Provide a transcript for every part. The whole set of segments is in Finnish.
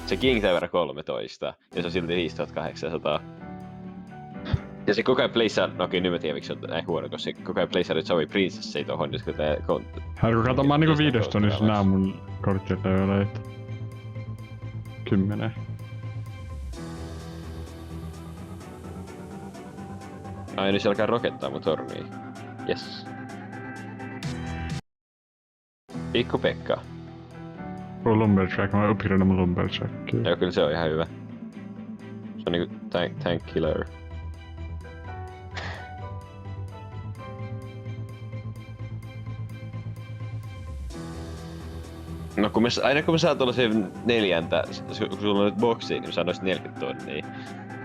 Se King Tower 13, ja se on silti 5800. Ja se koko ajan pleissaa, no okei, nyt mä tiedän miksi se on näin huono, koska se koko ajan pleissaa nyt Zoe Princess ei tohon, nyt kun tää Kato, mä oon niinku 5 tunnissa nää mun korttileveleitä. 10. Ai nyt se alkaa rokettaa mun torniin. Jes. Pikku Pekka. Mulla on Lumberjack, mä oon upgradannut mun Lumberjackia. Joo, kyllä se on ihan hyvä. Se on niinku tank killer. No aina kun mä saan tuollaisen 4, kun sulla on nyt boksi, niin mä saan noista 40 tonnia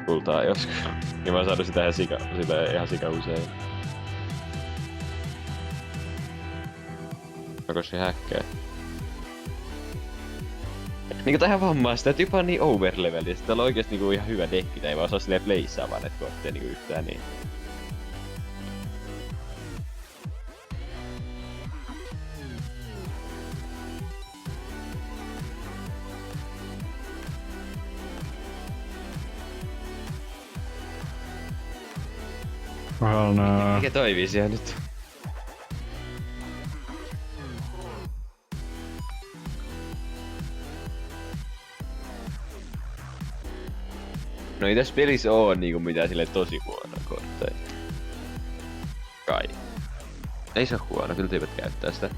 kultaa joskus. Niin mä oon saanut sitä ihan sika usein. Onko se häkkää? Niinku tää ihan vammaa sitä, että jopa on niin overleveli, että täällä on oikeesti niinku ihan hyvä dekki, tää ei vaan osaa silleen playssaa vaan näitä kortteja niinku yhtään niin. Mikä toi visio nyt? No ei tässä pelissä oo niinku mitään silleen tosi huonoa kortteja. Kai. Ei se oo huono, kyllä tyypät käyttää sitä.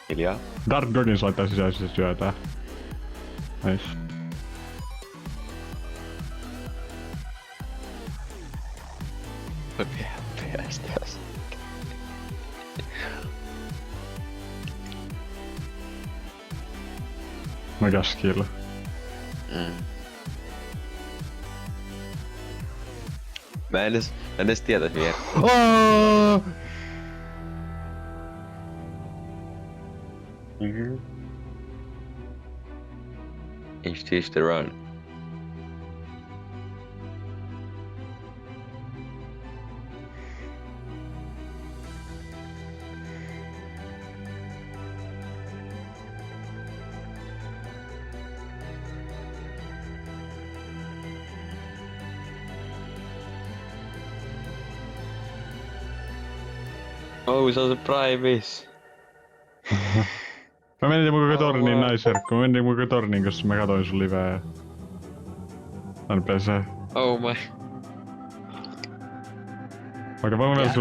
Hiljaa. Dark Goggins laittaa sisäisesti syötää. Nice. Voi päästä. Mega skill. Mä en edes tietäis vielä. HT's the run. Oh, se on se Primis. Mä menin mun koko torniin naiserkku. Mä menin mun koko torniin, koska mä katoin sun liveä. Tän PC. Oh my. Vaikka mä voin vielä